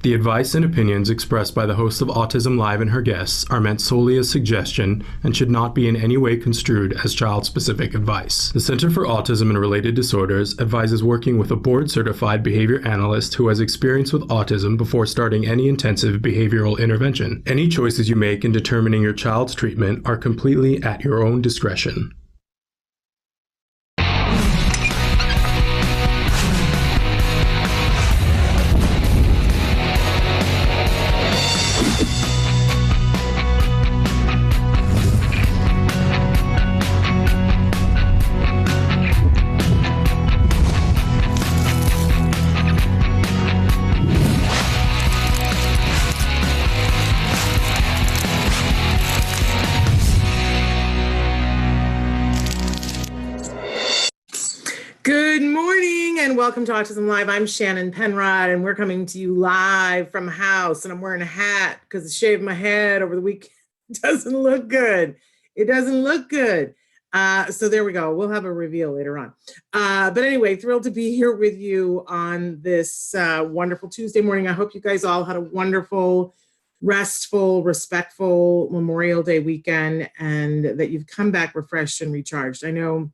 The advice and opinions expressed by the host of Autism Live and her guests are meant solely as suggestion and should not be in any way construed as child-specific advice. The Center for Autism and Related Disorders advises working with a board-certified behavior analyst who has experience with autism before starting any intensive behavioral intervention. Any choices you make in determining your child's treatment are completely at your own discretion. Welcome to Autism Live. I'm Shannon Penrod, and we're coming to you live from house. And I'm wearing a hat because I shaved my head over the weekend. It doesn't look good. It doesn't look good. So there we go. We'll have a reveal later on. But anyway, thrilled to be here with you on this wonderful Tuesday morning. I hope you guys all had a wonderful, restful, respectful Memorial Day weekend, and that you've come back refreshed and recharged. I know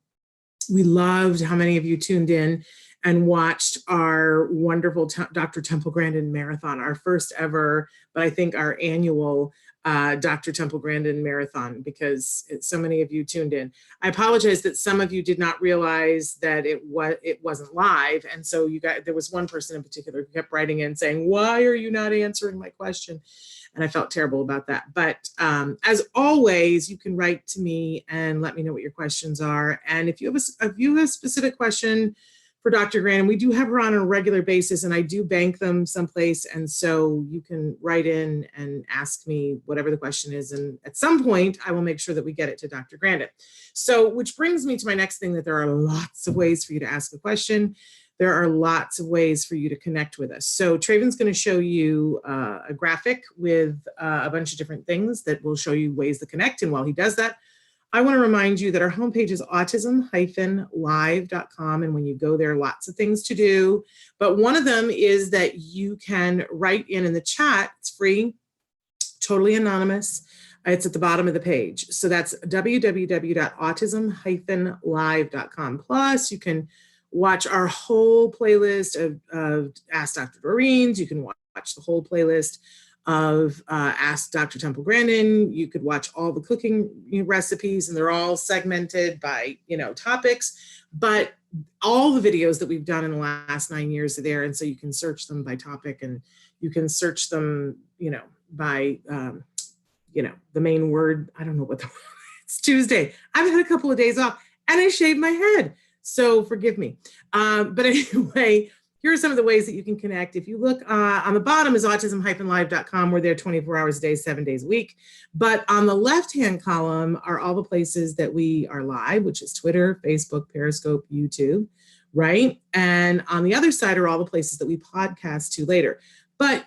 we loved how many of you tuned in and watched our wonderful Dr. Temple Grandin Marathon, our first ever, but I think our annual Dr. Temple Grandin Marathon, because so many of you tuned in. I apologize that some of you did not realize that it wasn't live, and so you guys, there was one person in particular who kept writing in saying, "Why are you not answering my question?" And I felt terrible about that. But as always, you can write to me and let me know what your questions are. And if you have a specific question for Dr. Grandin, we do have her on a regular basis, and I do bank them someplace. And so you can write in and ask me whatever the question is. And at some point, I will make sure that we get it to Dr. Grandin. So, which brings me to my next thing, that there are lots of ways for you to ask a question. There are lots of ways for you to connect with us. So Traven's going to show you a graphic with a bunch of different things that will show you ways to connect. And while he does that, I want to remind you that our homepage is autism-live.com. And when you go there, lots of things to do. But one of them is that you can write in the chat. It's free, totally anonymous. It's at the bottom of the page. So that's www.autism-live.com. Plus, you can watch our whole playlist of Ask Dr. Doreen's. You can watch the whole playlist of Ask Dr. Temple Grandin. You could watch all the cooking recipes, and they're all segmented by, topics. But all the videos that we've done in the last 9 years are there, and so you can search them by topic, and you can search them, by, the main word. I don't know what it's Tuesday. I've had a couple of days off, and I shaved my head. So forgive me. But anyway, here are some of the ways that you can connect. If you look on the bottom is autism-live.com. We're there 24 hours a day, 7 days a week. But on the left-hand column are all the places that we are live, which is Twitter, Facebook, Periscope, YouTube, right? And on the other side are all the places that we podcast to later. But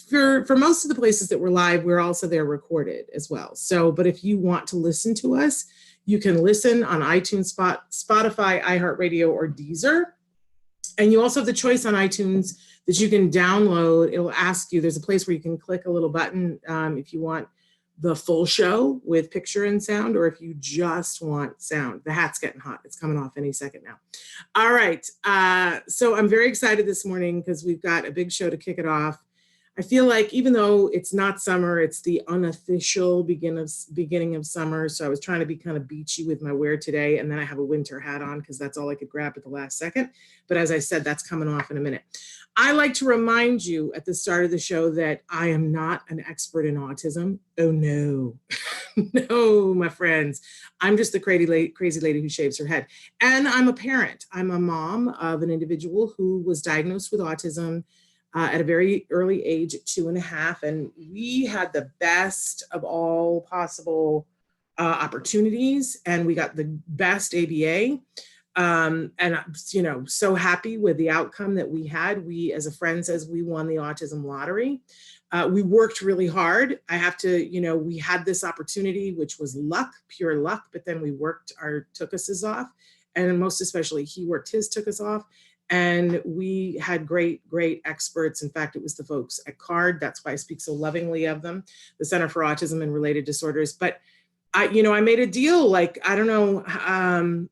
for most of the places that we're live, we're also there recorded as well. So, but if you want to listen to us, you can listen on iTunes, Spotify, iHeartRadio, or Deezer. And you also have the choice on iTunes that you can download. It'll ask you, there's a place where you can click a little button if you want the full show with picture and sound, or if you just want sound. The hat's getting hot. It's coming off any second now. All right. So I'm very excited this morning because we've got a big show to kick it off. I feel like even though it's not summer, it's the unofficial beginning of summer. So I was trying to be kind of beachy with my wear today. And then I have a winter hat on because that's all I could grab at the last second. But as I said, that's coming off in a minute. I like to remind you at the start of the show that I am not an expert in autism. Oh, no. No, my friends. I'm just the crazy lady who shaves her head. And I'm a parent. I'm a mom of an individual who was diagnosed with autism at a very early age at 2.5. And we had the best of all possible opportunities, and we got the best ABA. And I'm, so happy with the outcome that we had. We, as a friend says, we won the autism lottery. We worked really hard. I have to, we had this opportunity, which was luck, pure luck, but then we worked our took-us off. And most especially, he worked his took-us off. And we had great experts. In fact, it was the folks at CARD. That's why I speak so lovingly of them, the Center for Autism and Related Disorders. But I made a deal, like, I don't know,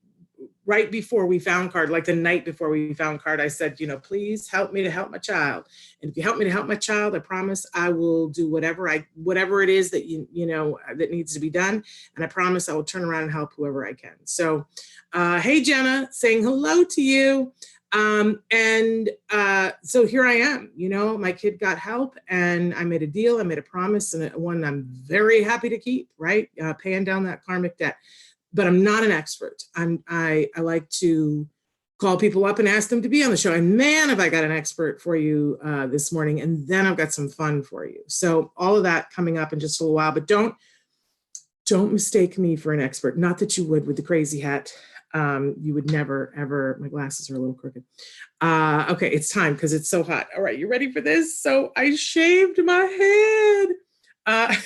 right before we found CARD, like the night before we found CARD, I said, please help me to help my child. And if you help me to help my child, I promise I will do whatever it is that that needs to be done. And I promise I will turn around and help whoever I can. So, hey, Jenna, saying hello to you. So here I am, my kid got help, and I made a deal, I made a promise, and one I'm very happy to keep, right? Paying down that karmic debt. But I'm not an expert. I like to call people up and ask them to be on the show. And man, have I got an expert for you this morning. And then I've got some fun for you. So all of that coming up in just a little while, but don't mistake me for an expert. Not that you would with the crazy hat. You would never, ever. My glasses are a little crooked. Okay, it's time because it's so hot. All right, you ready for this? So I shaved my head.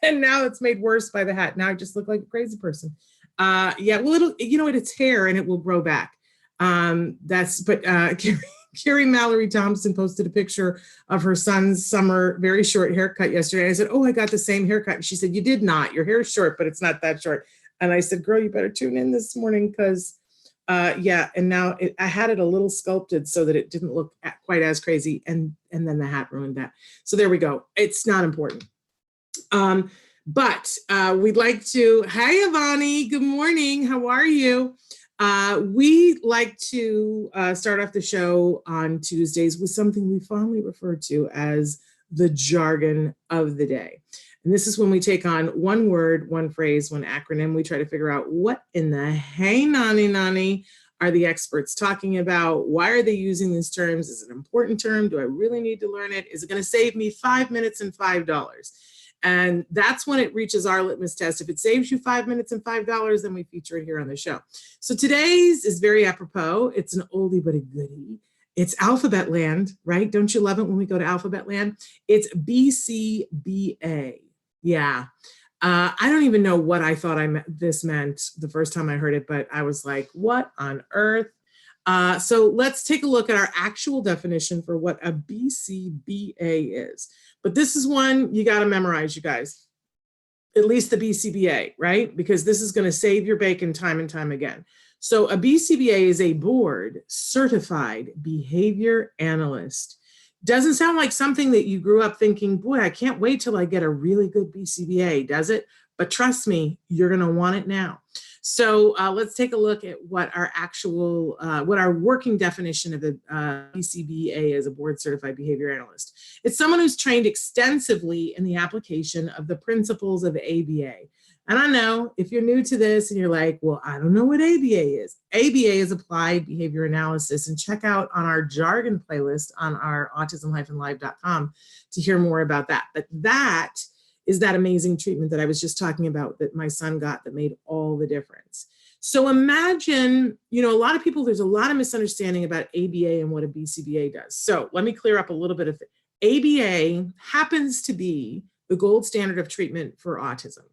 And now it's made worse by the hat. Now I just look like a crazy person. Yeah, well, it's hair and it will grow back. Carrie Mallory Thompson posted a picture of her son's summer, very short haircut yesterday. I said, oh, I got the same haircut. And she said, you did not. Your hair is short, but it's not that short. And I said, girl, you better tune in this morning because, yeah. And now I had it a little sculpted so that it didn't look quite as crazy. And then the hat ruined that. So there we go. It's not important. But we'd like to, hi, Ivani, good morning. How are you? We like to start off the show on Tuesdays with something we fondly refer to as the jargon of the day. And this is when we take on one word, one phrase, one acronym. We try to figure out what in the hey nani are the experts talking about? Why are they using these terms? Is it an important term? Do I really need to learn it? Is it going to save me 5 minutes and $5? And that's when it reaches our litmus test. If it saves you 5 minutes and $5, then we feature it here on the show. So today's is very apropos. It's an oldie but a goodie. It's Alphabet Land, right? Don't you love it when we go to Alphabet Land? It's BCBA. Yeah. I don't even know what I thought this meant the first time I heard it, but I was like, what on earth? So let's take a look at our actual definition for what a BCBA is. But this is one you got to memorize, you guys, at least the BCBA, right? Because this is going to save your bacon time and time again. So a BCBA is a board certified behavior analyst. Doesn't sound like something that you grew up thinking, boy, I can't wait till I get a really good BCBA, does it? But trust me, you're going to want it now. So let's take a look at what our actual, what our working definition of a BCBA is, a board certified behavior analyst. It's someone who's trained extensively in the application of the principles of ABA. And I know if you're new to this and you're like, well, I don't know what ABA is. ABA is applied behavior analysis, and check out on our jargon playlist on our AUTISMLive to hear more about that. But that is that amazing treatment that I was just talking about that my son got that made all the difference. So imagine, a lot of people, there's a lot of misunderstanding about ABA and what a BCBA does. So let me clear up a little bit of it. ABA happens to be the gold standard of treatment for autism,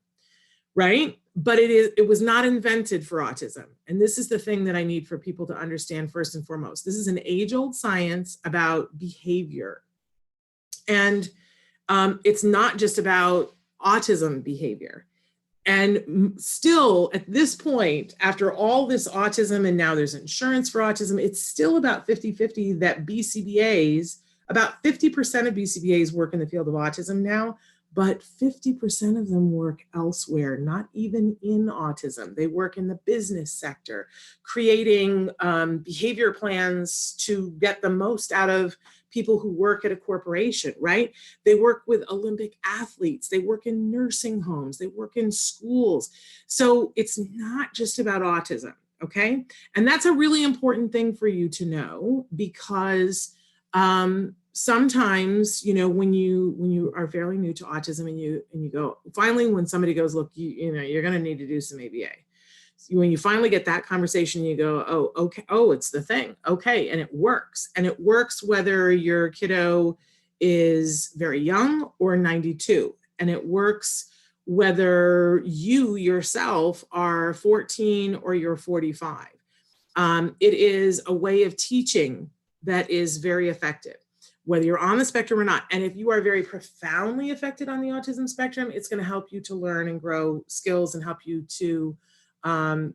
right? But it was not invented for autism. And this is the thing that I need for people to understand first and foremost. This is an age-old science about behavior. And it's not just about autism behavior. And still at this point, after all this autism, and now there's insurance for autism, it's still about 50-50 that BCBAs, about 50% of BCBAs work in the field of autism now, but 50% of them work elsewhere, not even in autism. They work in the business sector, creating behavior plans to get the most out of people who work at a corporation, right? They work with Olympic athletes, they work in nursing homes, they work in schools. So it's not just about autism, okay? And that's a really important thing for you to know, because sometimes, when you are fairly new to autism and you go, finally, when somebody goes, look, you're going to need to do some ABA. When you finally get that conversation, you go, oh, okay, oh, it's the thing. Okay. And it works. And it works whether your kiddo is very young or 92. And it works whether you yourself are 14 or you're 45. It is a way of teaching that is very effective, whether you're on the spectrum or not. And if you are very profoundly affected on the autism spectrum, it's going to help you to learn and grow skills and help you to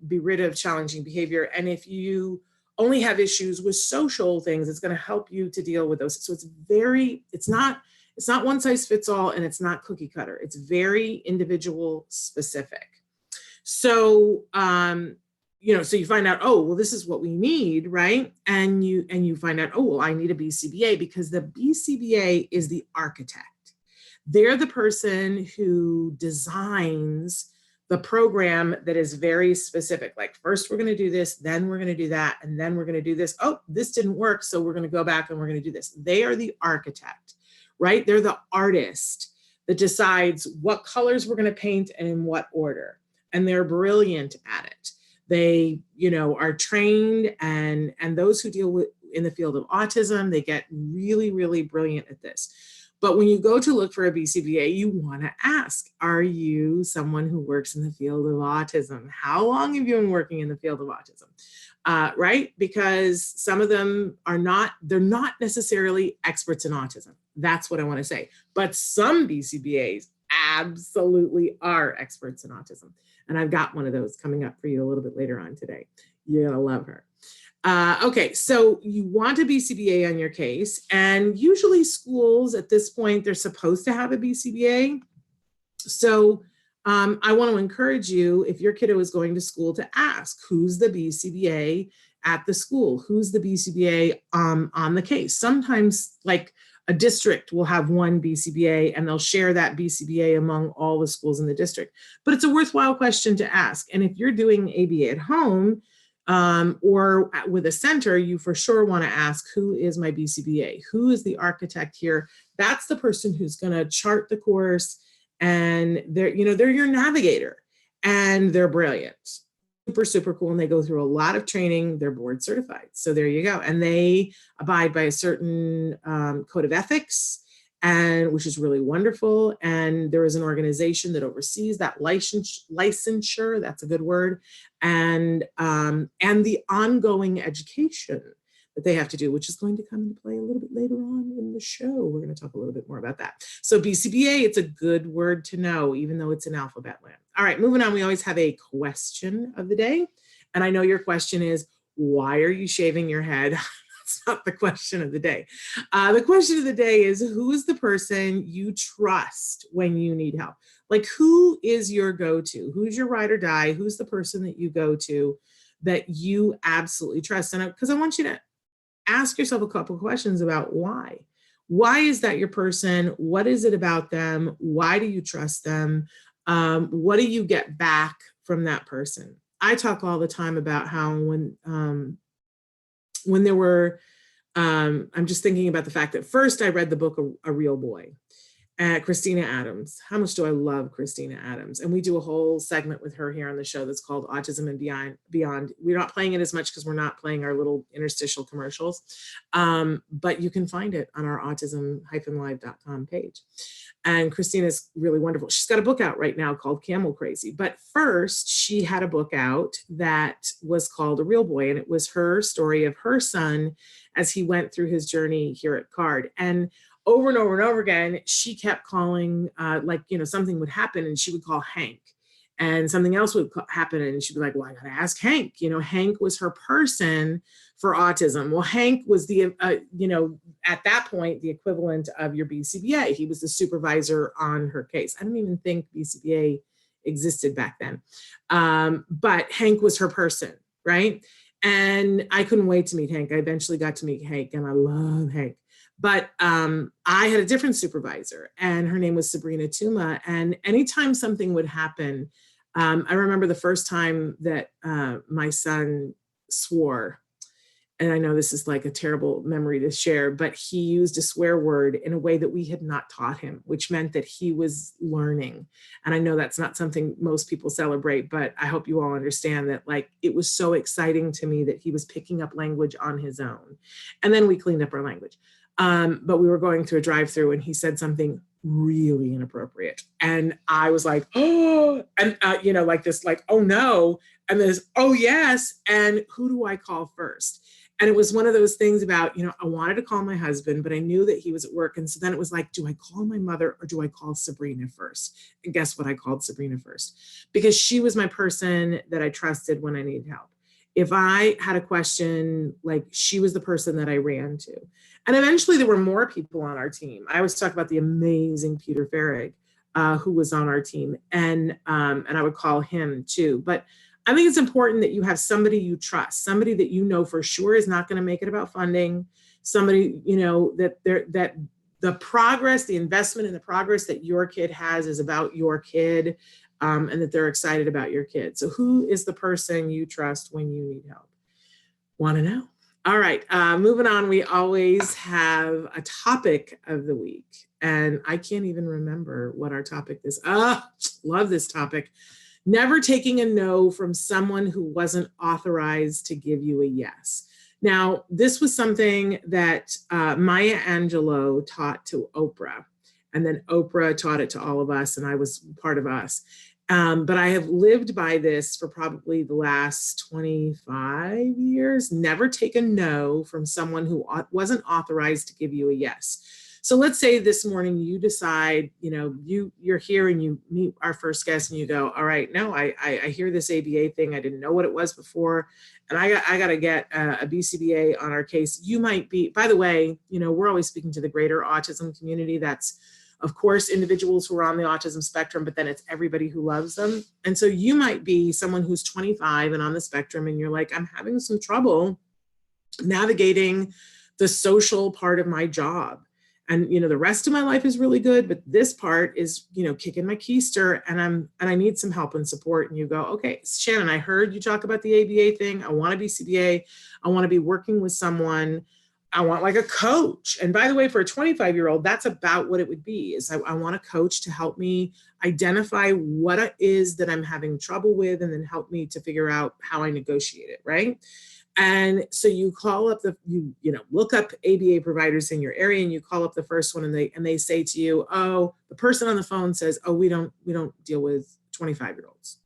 be rid of challenging behavior. And if you only have issues with social things, it's going to help you to deal with those. So it's not one size fits all, and it's not cookie cutter. It's very individual specific. So, so you find out, oh, well, this is what we need, right? And you find out, oh, well, I need a BCBA, because the BCBA is the architect. They're the person who designs the program that is very specific. Like, first we're going to do this, then we're going to do that, and then we're going to do this. Oh, this didn't work, so we're going to go back and we're going to do this. They are the architect, right? They're the artist that decides what colors we're going to paint and in what order. And they're brilliant at it. They, are trained, and those who deal with in the field of autism, they get really, really brilliant at this. But when you go to look for a BCBA, you want to ask, are you someone who works in the field of autism? How long have you been working in the field of autism? Right? Because some of them they're not necessarily experts in autism. That's what I want to say. But some BCBAs absolutely are experts in autism. And I've got one of those coming up for you a little bit later on today. You're gonna love her. Okay, so you want a BCBA on your case, and usually schools at this point, they're supposed to have a BCBA. So I want to encourage you, if your kiddo is going to school, to ask, who's the BCBA at the school? Who's the BCBA on the case? Sometimes, like, a district will have one BCBA, and they'll share that BCBA among all the schools in the district. But it's a worthwhile question to ask. And if you're doing ABA at home or with a center, you for sure want to ask, who is my BCBA? Who is the architect here? That's the person who's going to chart the course, and they're your navigator, and they're brilliant. Super, super cool. And they go through a lot of training. They're board certified. So there you go. And they abide by a certain code of ethics, and which is really wonderful. And there is an organization that oversees that licensure, that's a good word, and the ongoing education that they have to do, which is going to come into play a little bit later on in the show. We're going to talk a little bit more about that. So BCBA, it's a good word to know, even though it's in alphabet land. All right, moving on. We always have a question of the day. And I know your question is, why are you shaving your head? That's not the question of the day. The question of the day is, who is the person you trust when you need help? Like, who is your go-to? Who's your ride or die? Who's the person that you go to that you absolutely trust? And because I want you to ask yourself a couple of questions about why. Why is that your person? What is it about them? Why do you trust them? What do you get back from that person? I talk all the time about how when there were, I'm just thinking about the fact that first I read the book, A Real Boy, Christina Adams. How much do I love Christina Adams? And we do a whole segment with her here on the show that's called Autism and Beyond. We're not playing it as much because we're not playing our little interstitial commercials, but you can find it on our AUTISMLive.com page. And Christina's really wonderful. She's got a book out right now called Camel Crazy. But first, she had a book out that was called A Real Boy, and it was her story of her son as he went through his journey here at CARD. And over and over and over again, she kept calling, something would happen and she would call Hank, and something else would happen and she'd be like, well, I gotta ask Hank. Hank was her person for autism. Well, Hank was the, at that point, the equivalent of your BCBA. He was the supervisor on her case. I don't even think BCBA existed back then. But Hank was her person, right? And I couldn't wait to meet Hank. I eventually got to meet Hank, and I love Hank. But I had a different supervisor, and her name was Sabrina Tuma. And anytime something would happen, I remember the first time that my son swore, and I know this is like a terrible memory to share, but he used a swear word in a way that we had not taught him, which meant that he was learning. And I know that's not something most people celebrate, but I hope you all understand that, like, it was so exciting to me that he was picking up language on his own. And then we cleaned up our language. But we were going through a drive-through and he said something really inappropriate. And I was like, oh, and like this, like, oh no. and there's, oh yes, and who do I call first? And it was one of those things about, I wanted to call my husband, but I knew that he was at work. And so then it was like, do I call my mother or do I call Sabrina first? And guess what? I called Sabrina first because she was my person that I trusted when I needed help. If I had a question, like she was the person that I ran to. And eventually there were more people on our team. I always talk about the amazing Peter Farrig, who was on our team. And I would call him too. But I think it's important that you have somebody you trust, somebody that you know for sure is not going to make it about funding, somebody, that the progress, the investment in the progress that your kid has is about your kid, and that they're excited about your kid. So who is the person you trust when you need help? Want to know? All right, moving on. We always have a topic of the week, and I can't even remember what our topic is. Love this topic. Never taking a no from someone who wasn't authorized to give you a yes. Now, this was something that Maya Angelou taught to Oprah, and then Oprah taught it to all of us, and I was part of us. But I have lived by this for probably the last 25 years. Never take a no from someone who wasn't authorized to give you a yes. So let's say this morning you decide, you're here and you meet our first guest and you go, all right, no, I hear this ABA thing. I didn't know what it was before. And I got to get a BCBA on our case. You might be, by the way, we're always speaking to the greater autism community. That's, of course, individuals who are on the autism spectrum, but then it's everybody who loves them. And so you might be someone who's 25 and on the spectrum, and you're like, I'm having some trouble navigating the social part of my job. And, the rest of my life is really good, but this part is, kicking my keister, and I need some help and support. And you go, okay, Shannon, I heard you talk about the ABA thing. I want to be CBA. I want to be working with someone. I want like a coach. And by the way, for a 25-year-old, that's about what it would be, is I want a coach to help me identify what it is that I'm having trouble with, and then help me to figure out how I negotiate it, right? And so you call up you look up ABA providers in your area, and you call up the first one, and they say to you, oh, the person on the phone says, oh, we don't deal with 25-year-olds.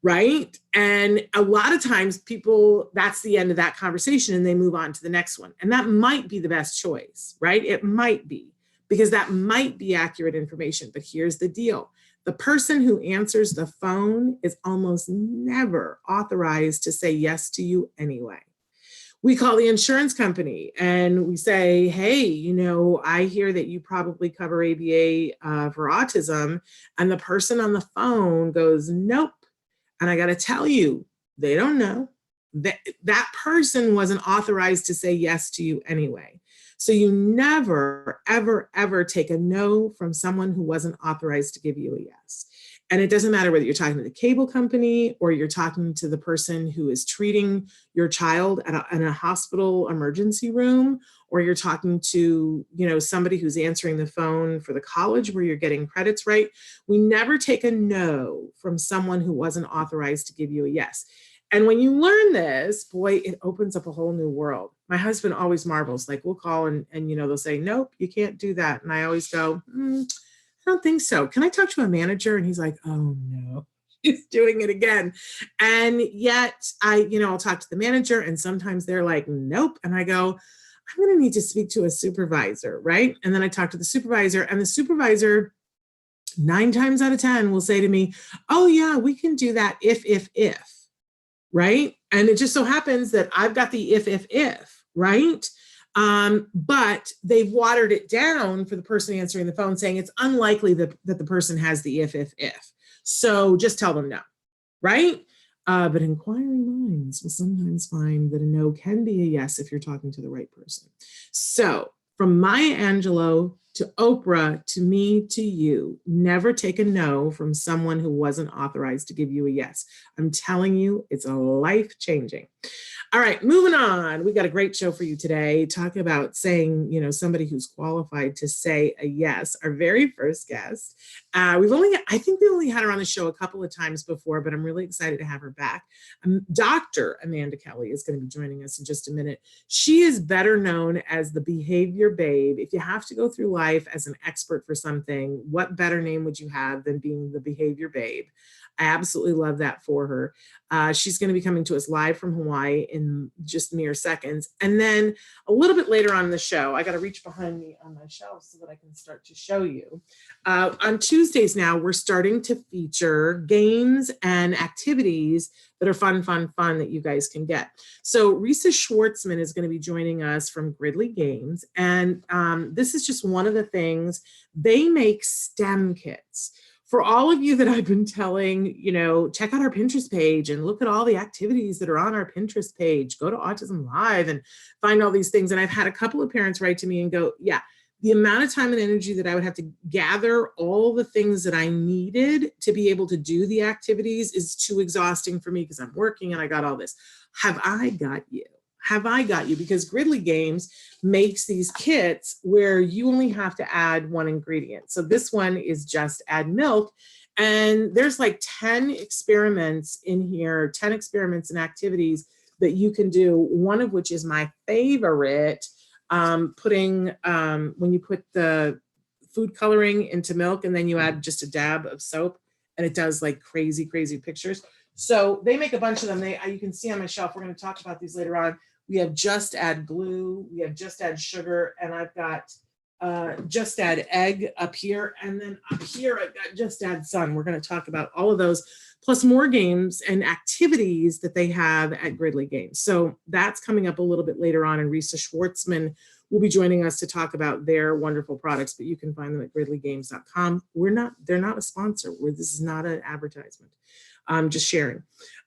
Right. And a lot of times people, that's the end of that conversation, and they move on to the next one. And that might be the best choice, right? It might be, because that might be accurate information. But here's the deal. The person who answers the phone is almost never authorized to say yes to you anyway. We call the insurance company and we say, hey, I hear that you probably cover ABA for autism. And the person on the phone goes, nope. And I got to tell you, they don't know. That person wasn't authorized to say yes to you anyway. So you never, ever, ever take a no from someone who wasn't authorized to give you a yes. And it doesn't matter whether you're talking to the cable company or you're talking to the person who is treating your child in a hospital emergency room, or you're talking to, somebody who's answering the phone for the college where you're getting credits, right? We never take a no from someone who wasn't authorized to give you a yes. And when you learn this, boy, it opens up a whole new world. My husband always marvels, like we'll call and they'll say, nope, you can't do that. And I always go, I don't think so. Can I talk to a manager? And he's like, oh no, he's doing it again. And yet I'll talk to the manager, and sometimes they're like, nope. And I go, I'm going to need to speak to a supervisor, right? And then I talk to the supervisor, and the supervisor 9 times out of 10 will say to me, oh yeah, we can do that if, right? And it just so happens that I've got the if, right? But they've watered it down for the person answering the phone, saying it's unlikely that the person has the if. So just tell them no, right? But inquiring minds will sometimes find that a no can be a yes if you're talking to the right person. So from Maya Angelou to Oprah, to me, to you, never take a no from someone who wasn't authorized to give you a yes. I'm telling you, it's life-changing. All right, moving on. We got a great show for you today, talking about saying, somebody who's qualified to say a yes. Our very first guest. I think we only had her on the show a couple of times before, but I'm really excited to have her back. Dr. Amanda Kelly is going to be joining us in just a minute. She is better known as the behavior babe. If you have to go through life as an expert for something, what better name would you have than being the behavior babe? I absolutely love that for her. She's going to be coming to us live from Hawaii in just mere seconds. And then a little bit later on in the show, I got to reach behind me on my shelf so that I can start to show you. On Tuesdays now, we're starting to feature games and activities that are fun that you guys can get. So Reisa Schwartzman is going to be joining us from Gridley Games. And this is just one of the things. They make STEM kits. For all of you that I've been telling, you know, check out our Pinterest page and look at all the activities that are on our Pinterest page. Go to Autism Live and find all these things. And I've had a couple of parents write to me and go, yeah, the amount of time and energy that I would have to gather all the things that I needed to be able to do the activities is too exhausting for me because I'm working and I got all this. Have I got you? Have I got you? Because Gridley Games makes these kits where you only have to add one ingredient. So this one is just add milk. And there's like 10 experiments in here, 10 experiments and activities that you can do. One of which is my favorite, when you put the food coloring into milk and then you add just a dab of soap and it does like crazy, crazy pictures. So they make a bunch of them. You can see on my shelf. We're going to talk about these later on. We have just add glue, we have just add sugar, and I've got just add egg up here. And then up here, I've got just add sun. We're going to talk about all of those, plus more games and activities that they have at Gridley Games. So that's coming up a little bit later on, and Reisa Schwartzman will be joining us to talk about their wonderful products, but you can find them at gridleygames.com. They're not a sponsor. This is not an advertisement. I'm just sharing.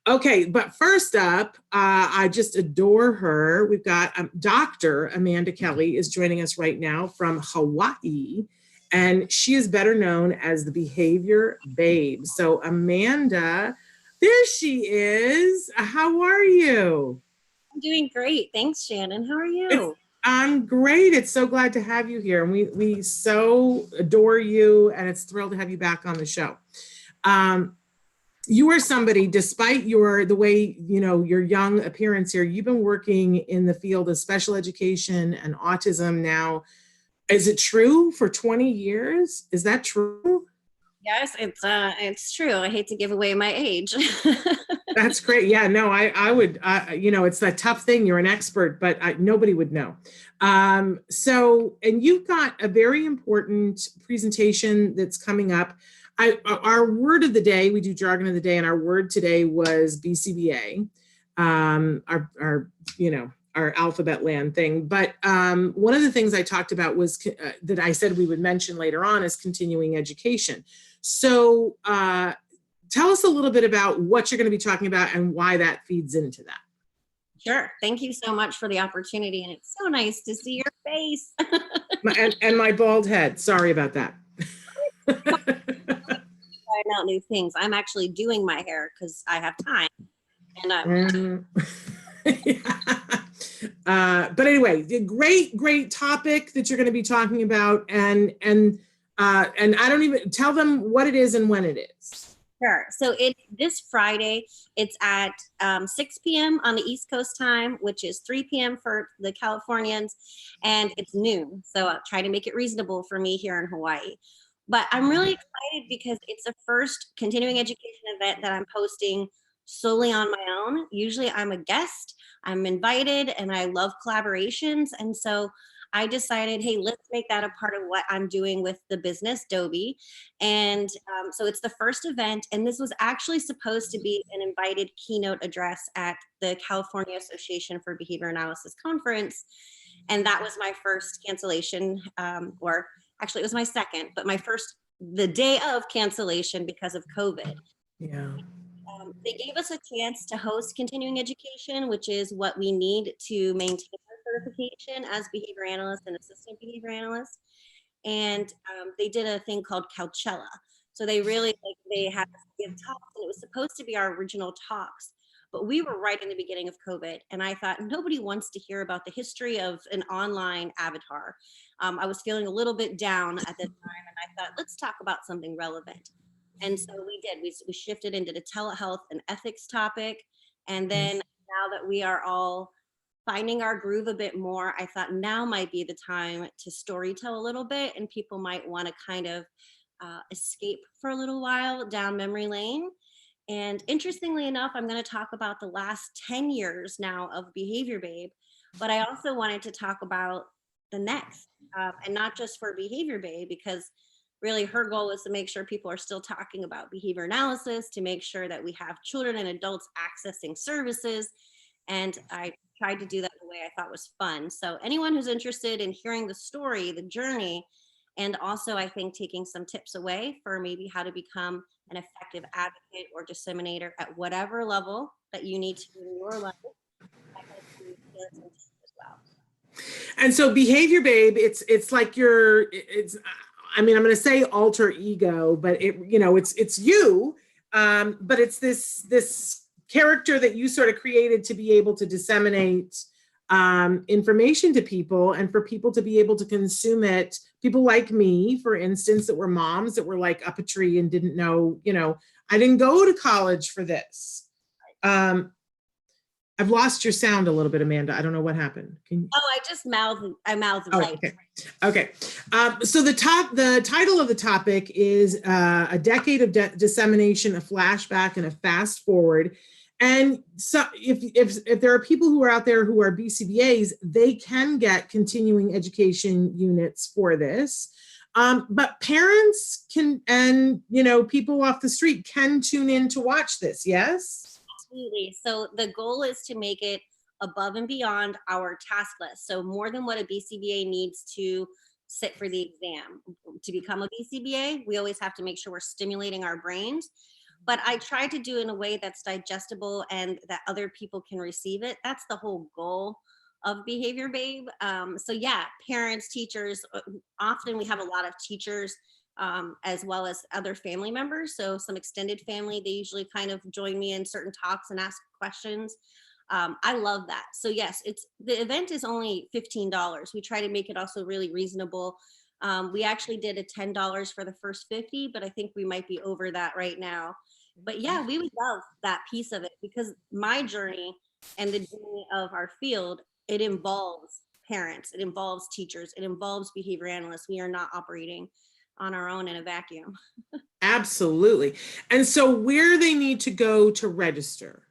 Okay, but first up, I just adore her. We've got Dr. Amanda Kelly is joining us right now from Hawaii, and she is better known as the Behavior Babe. So Amanda, there she is. How are you? I'm doing great. Thanks, Shannon. How are you? I'm great. It's so glad to have you here. And we so adore you, and it's thrilled to have you back on the show. You are somebody, despite the way, you know, your young appearance here, you've been working in the field of special education and autism now. Is it true for 20 years? Is that true? Yes, it's true. I hate to give away my age. That's great. Yeah, no, I would, you know, it's that tough thing. You're an expert, but nobody would know. And you've got a very important presentation that's coming up. Our word of the day, we do jargon of the day, and our word today was BCBA, our alphabet land thing. But one of the things I talked about was that I said we would mention later on is continuing education. So tell us a little bit about what you're going to be talking about and why that feeds into that. Sure. Thank you so much for the opportunity. And it's so nice to see your face. and my bald head. Sorry about that. Trying out new things. I'm actually doing my hair because I have time. And but anyway, the great topic that you're going to be talking about, and I don't even tell them what it is and when it is. Sure. So it's this Friday. It's at 6 p.m. on the East Coast time, which is 3 p.m. for the Californians, and it's noon. So I'll try to make it reasonable for me here in Hawaii. But I'm really excited because it's the first continuing education event that I'm hosting solely on my own. Usually I'm a guest, I'm invited, and I love collaborations. And so I decided, hey, let's make that a part of what I'm doing with the business, Dobie. And so it's the first event, and this was actually supposed to be an invited keynote address at the California Association for Behavior Analysis Conference. And that was my first cancellation, or actually it was my second, but the day of cancellation because of COVID. Yeah. They gave us a chance to host continuing education, which is what we need to maintain our certification as behavior analysts and assistant behavior analysts. And they did a thing called Coachella. So they had us give talks, and it was supposed to be our original talks. But we were right in the beginning of COVID, and I thought nobody wants to hear about the history of an online avatar. I was feeling a little bit down at the time, and I thought, let's talk about something relevant. And so we did. We shifted into the telehealth and ethics topic. And then now that we are all finding our groove a bit more, I thought now might be the time to storytell a little bit, and people might want to kind of escape for a little while down memory lane. And interestingly enough, I'm going to talk about the last 10 years now of Behavior Babe, but I also wanted to talk about the next, and not just for Behavior Babe, because really her goal is to make sure people are still talking about behavior analysis, to make sure that we have children and adults accessing services. And I tried to do that in a way I thought was fun. So anyone who's interested in hearing the story, the journey, and also I think taking some tips away for maybe how to become an effective advocate or disseminator at whatever level that you need to in your life, I hope you share some tips as well. And so Behavior Babe, it's like I mean, I'm going to say alter ego, but it's you, but it's this character that you sort of created to be able to disseminate information to people and for people to be able to consume it. People like me, for instance, that were moms that were like up a tree and didn't know, I didn't go to college for this. I've lost your sound a little bit, Amanda. I don't know what happened. Can you? Oh, I mouthed Oh, right. Okay. So the title of the topic is a decade of dissemination, a flashback, and a fast forward. And so if there are people who are out there who are BCBAs, they can get continuing education units for this. But parents can, and people off the street can tune in to watch this. Yes? Absolutely. So the goal is to make it above and beyond our task list. So more than what a BCBA needs to sit for the exam. To become a BCBA, we always have to make sure we're stimulating our brains. But I try to do it in a way that's digestible and that other people can receive it. That's the whole goal of Behavior Babe. So yeah, parents, teachers, often we have a lot of teachers as well as other family members. So some extended family, they usually kind of join me in certain talks and ask questions. I love that. So yes, the event is only $15. We try to make it also really reasonable. We actually did a $10 for the first 50, but I think we might be over that right now. But yeah, we would love that piece of it because my journey and the journey of our field, it involves parents, it involves teachers, it involves behavior analysts. We are not operating on our own in a vacuum. Absolutely. And so where they need to go to register?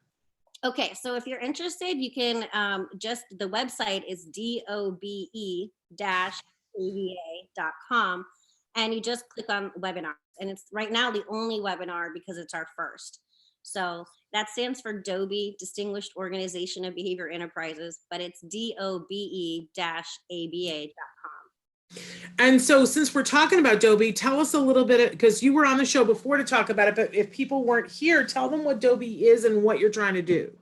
Okay, so if you're interested, you can the website is dobe-ava.com, and you just click on webinars. And it's right now the only webinar because it's our first. So that stands for DOBE, Distinguished Organization of Behavior Enterprises, but it's dobe-aba.com. And so since we're talking about DOBE, tell us a little bit, because you were on the show before to talk about it, but if people weren't here, tell them what DOBE is and what you're trying to do.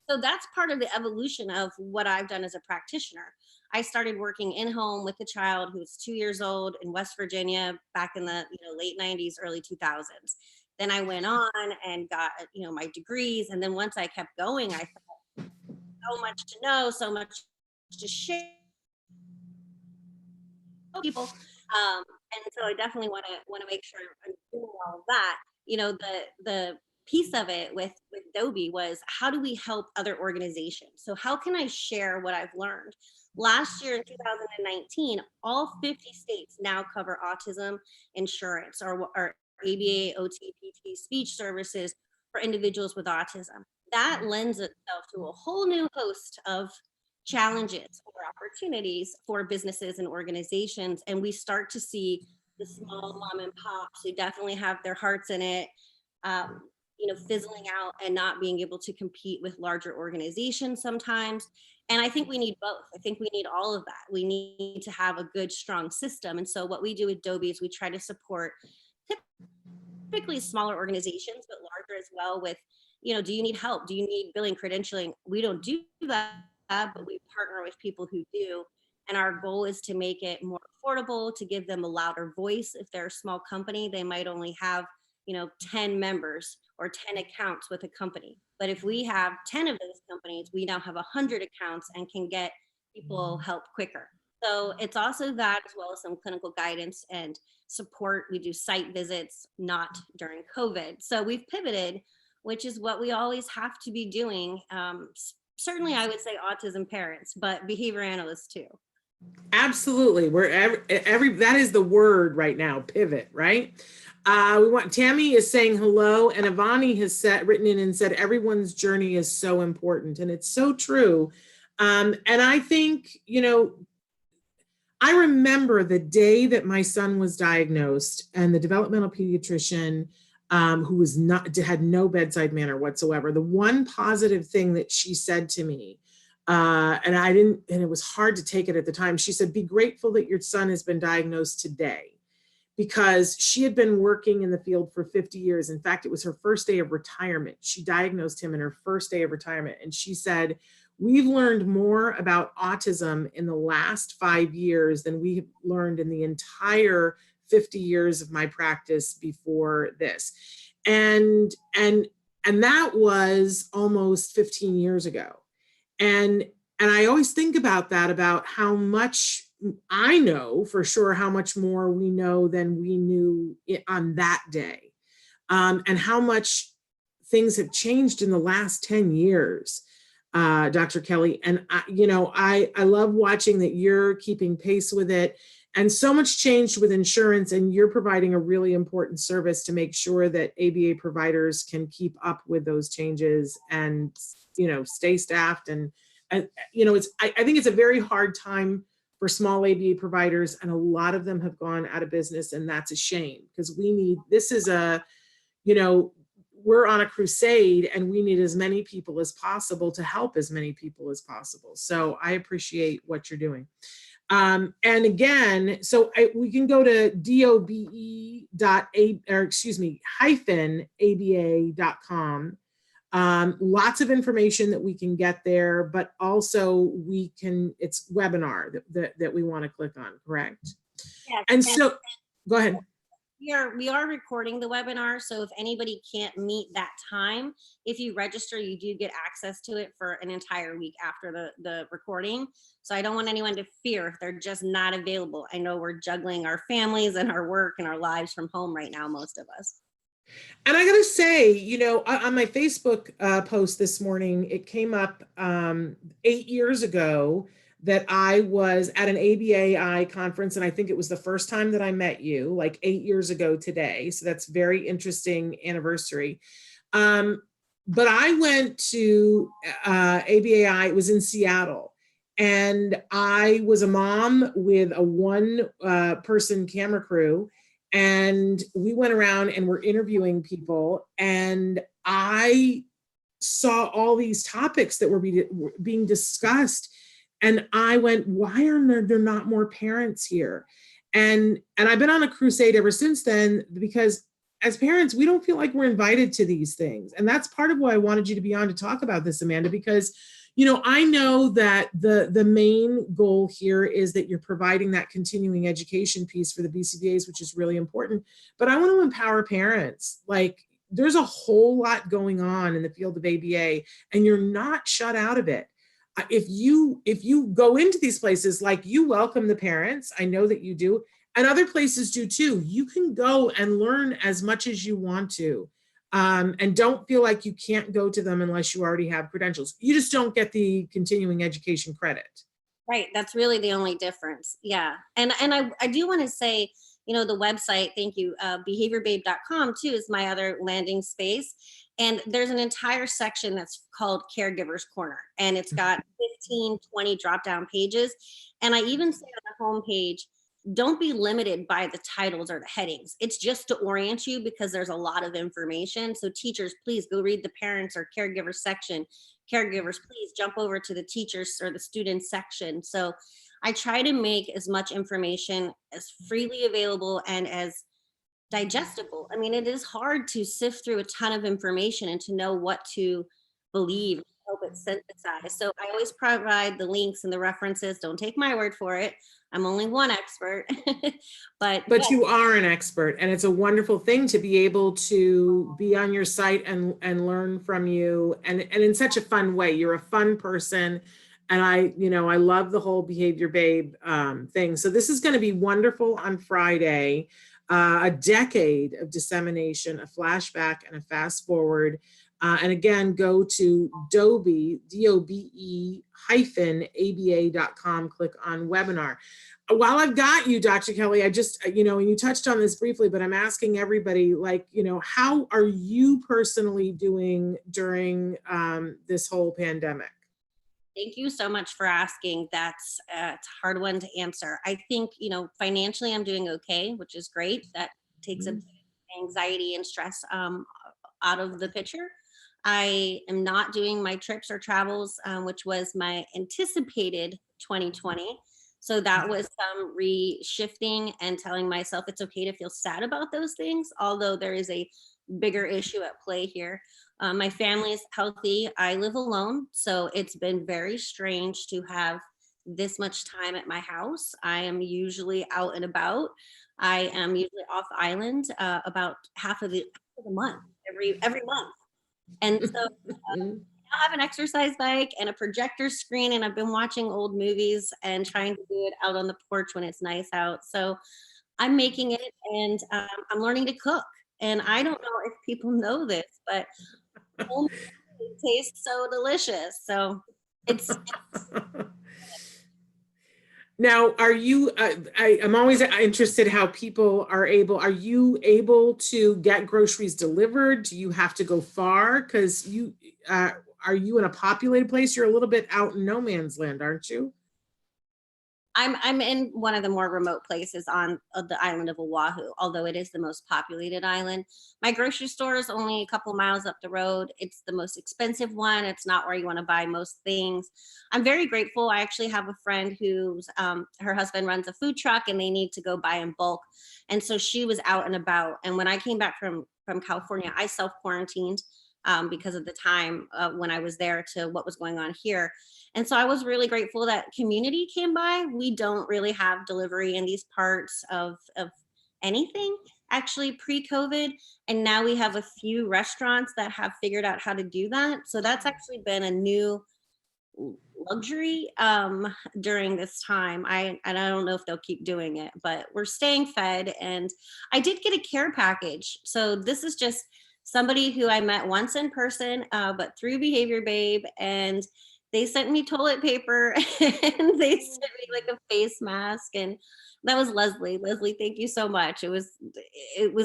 So that's part of the evolution of what I've done as a practitioner. I started working in home with a child who was 2 years old in West Virginia back in the late 90s, early 2000s. Then I went on and got my degrees, and then once I kept going, I thought so much to know, so much to share people, and so I definitely want to make sure I'm doing all of that. The piece of it with DOBE was, how do we help other organizations? So how can I share what I've learned? Last year in 2019, all 50 states now cover autism insurance or ABA, OT, PT, speech services for individuals with autism. That lends itself to a whole new host of challenges or opportunities for businesses and organizations. And we start to see the small mom and pops who definitely have their hearts in it, fizzling out and not being able to compete with larger organizations sometimes. And I think we need both. I think we need all of that. We need to have a good, strong system. And so what we do with DOBE is we try to support typically smaller organizations, but larger as well with, do you need help? Do you need billing, credentialing? We don't do that, but we partner with people who do. And our goal is to make it more affordable, to give them a louder voice. If they're a small company, they might only have 10 members or 10 accounts with a company. But if we have 10 of those companies, we now have 100 accounts and can get people help quicker. So it's also that, as well as some clinical guidance and support. We do site visits, not during COVID. So we've pivoted, which is what we always have to be doing. Certainly I would say autism parents, but behavior analysts too. Absolutely. We're every that is the word right now, pivot, right? We want Tammy is saying hello, and Ivani has written in and said everyone's journey is so important, and it's so true. And I think, I remember the day that my son was diagnosed, and the developmental pediatrician, who had no bedside manner whatsoever. The one positive thing that she said to me, and it was hard to take it at the time. She said, "Be grateful that your son has been diagnosed today." Because she had been working in the field for 50 years. In fact, it was her first day of retirement. She diagnosed him in her first day of retirement. And she said, "We've learned more about autism in the last 5 years than we have learned in the entire 50 years of my practice before this." And that was almost 15 years ago. And I always think about that, about how much I know for sure, how much more we know than we knew on that day, and how much things have changed in the last 10 years, Dr. Kelly. And I love watching that you're keeping pace with it, and so much changed with insurance, and you're providing a really important service to make sure that ABA providers can keep up with those changes and stay staffed. And I think it's a very hard time for small ABA providers, and a lot of them have gone out of business, and that's a shame, because we're on a crusade, and we need as many people as possible to help as many people as possible. So I appreciate what you're doing. And again, we can go to -aba.com. Lots of information that we can get there, but also it's webinar that we want to click on, correct? Yes. And so, go ahead. We are recording the webinar, so if anybody can't meet that time, if you register, you do get access to it for an entire week after the recording. So I don't want anyone to fear if they're just not available. I know we're juggling our families and our work and our lives from home right now, most of us. And I gotta say, on my Facebook post this morning, it came up 8 years ago that I was at an ABAI conference, and I think it was the first time that I met you, like 8 years ago today. So that's very interesting anniversary. But I went to ABAI, it was in Seattle, and I was a mom with a one-person camera crew. And we went around and were interviewing people, and I saw all these topics that were being discussed. And I went, why are there not more parents here? And I've been on a crusade ever since then, because as parents, we don't feel like we're invited to these things. And that's part of why I wanted you to be on to talk about this, Amanda, because I know that the main goal here is that you're providing that continuing education piece for the BCBAs, which is really important. But I want to empower parents. Like, there's a whole lot going on in the field of ABA, and you're not shut out of it. If you go into these places, like, you welcome the parents, I know that you do, and other places do too. You can go and learn as much as you want to. And don't feel like you can't go to them unless you already have credentials. You just don't get the continuing education credit. Right. That's really the only difference. Yeah. And I do want to say, the website, thank you, behaviorbabe.com too is my other landing space. And there's an entire section that's called Caregivers Corner, and it's got 15, 20 drop-down pages. And I even say on the homepage, don't be limited by the titles or the headings. It's just to orient you, because there's a lot of information. So teachers, please go read the parents or caregivers section. Caregivers, please jump over to the teachers or the students section. So I try to make as much information as freely available and as digestible. I mean, it is hard to sift through a ton of information and to know what to believe, help it synthesize. So I always provide the links and the references. Don't take my word for it. I'm only one expert, but yes. You are an expert, and it's a wonderful thing to be able to be on your site and learn from you, and in such a fun way. You're a fun person, and I love the whole Behavior Babe thing. So this is going to be wonderful on Friday. a decade of dissemination, a flashback, and a fast forward. And again, go to Dobe, D-O-B-E -ABA.com, click on webinar. While I've got you, Dr. Kelly, I just, and you touched on this briefly, but I'm asking everybody, like, how are you personally doing during this whole pandemic? Thank you so much for asking. That's it's a hard one to answer. I think, financially I'm doing okay, which is great. That takes anxiety and stress out of the picture. I am not doing my trips or travels, which was my anticipated 2020. So that was some reshifting and telling myself it's okay to feel sad about those things, although there is a bigger issue at play here. My family is healthy. I live alone, so it's been very strange to have this much time at my house. I am usually out and about. I am usually off island about half of the month, every month. And so I have an exercise bike and a projector screen, and I've been watching old movies and trying to do it out on the porch when it's nice out. So I'm making it, and I'm learning to cook. And I don't know if people know this, but home food tastes so delicious. So it's Now, are you, I'm always interested how people are you able to get groceries delivered? Do you have to go far? Because are you in a populated place? You're a little bit out in no man's land, aren't you? I'm in one of the more remote places on the island of Oahu, although it is the most populated island. My grocery store is only a couple miles up the road. It's the most expensive one. It's not where you want to buy most things. I'm very grateful. I actually have a friend who's her husband runs a food truck and they need to go buy in bulk. And so she was out and about. And when I came back from California, I self-quarantined because of the time when I was there to what was going on here. And so I was really grateful that community came by. We don't really have delivery in these parts of anything actually pre-COVID. And now we have a few restaurants that have figured out how to do that. So that's actually been a new luxury during this time. And I don't know if they'll keep doing it, but we're staying fed. And I did get a care package. So this is just somebody who I met once in person, but through Behavior Babe, and they sent me toilet paper and they sent me like a face mask, and that was Leslie. Leslie, thank you so much. It was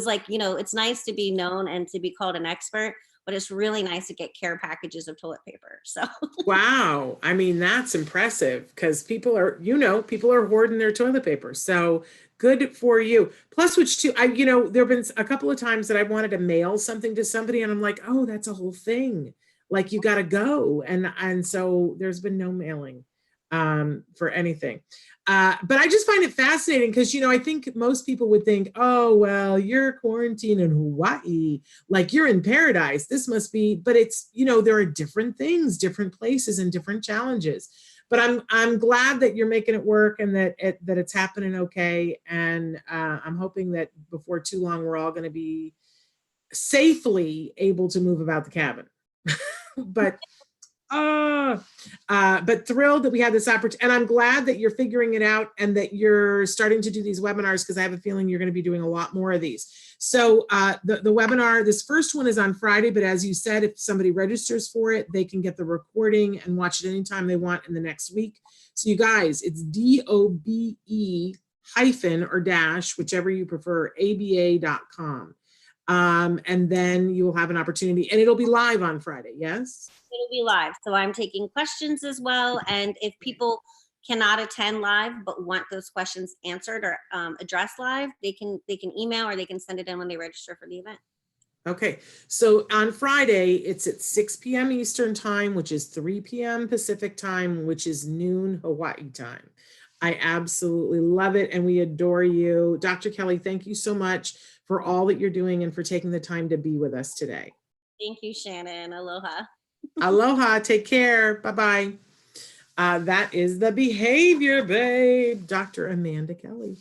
like, it's nice to be known and to be called an expert, but it's really nice to get care packages of toilet paper. So wow, I mean, that's impressive because people are hoarding their toilet paper. So good for you. Plus, which too, there have been a couple of times that I wanted to mail something to somebody and I'm like, oh, that's a whole thing. Like you got to go. And so there's been no mailing for anything. But I just find it fascinating because, I think most people would think, oh, well, you're quarantined in Hawaii, like you're in paradise. This must be, but it's, there are different things, different places and different challenges. But I'm glad that you're making it work and that it's happening okay. And I'm hoping that before too long, we're all going to be safely able to move about the cabin. but thrilled that we had this opportunity, and I'm glad that you're figuring it out and that you're starting to do these webinars, because I have a feeling you're going to be doing a lot more of these. So the webinar, this first one is on Friday, but as you said, if somebody registers for it, they can get the recording and watch it anytime they want in the next week. So you guys, it's DOBE hyphen or dash, whichever you prefer, ABA.com. And then you will have an opportunity, and it'll be live on Friday, yes? It'll be live. So I'm taking questions as well. And if people cannot attend live but want those questions answered or addressed live, they can email or they can send it in when they register for the event. Okay, so on Friday, it's at 6 p.m. Eastern time, which is 3 p.m. Pacific time, which is noon Hawaii time. I absolutely love it, and we adore you. Dr. Kelly, thank you so much for all that you're doing and for taking the time to be with us today. Thank you, Shannon. Aloha. Aloha, take care, bye-bye. That is the Behavior Babe, Dr. Amanda Kelly.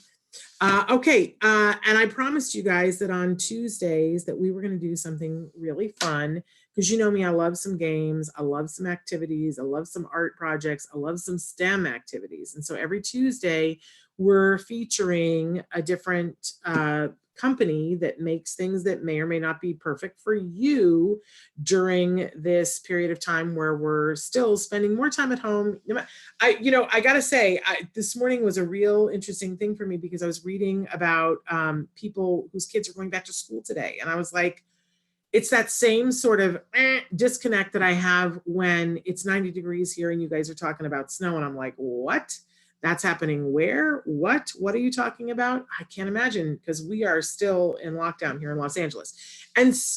Okay, and I promised you guys that on Tuesdays that we were going to do something really fun, because you know me, I love some games, I love some activities, I love some art projects, I love some STEM activities. And so every Tuesday we're featuring a different company that makes things that may or may not be perfect for you during this period of time where we're still spending more time at home. I gotta say, this morning was a real interesting thing for me because I was reading about people whose kids are going back to school today. And I was like, it's that same sort of disconnect that I have when it's 90 degrees here and you guys are talking about snow. And I'm like, what? That's happening where? What are you talking about? I can't imagine, because we are still in lockdown here in Los Angeles.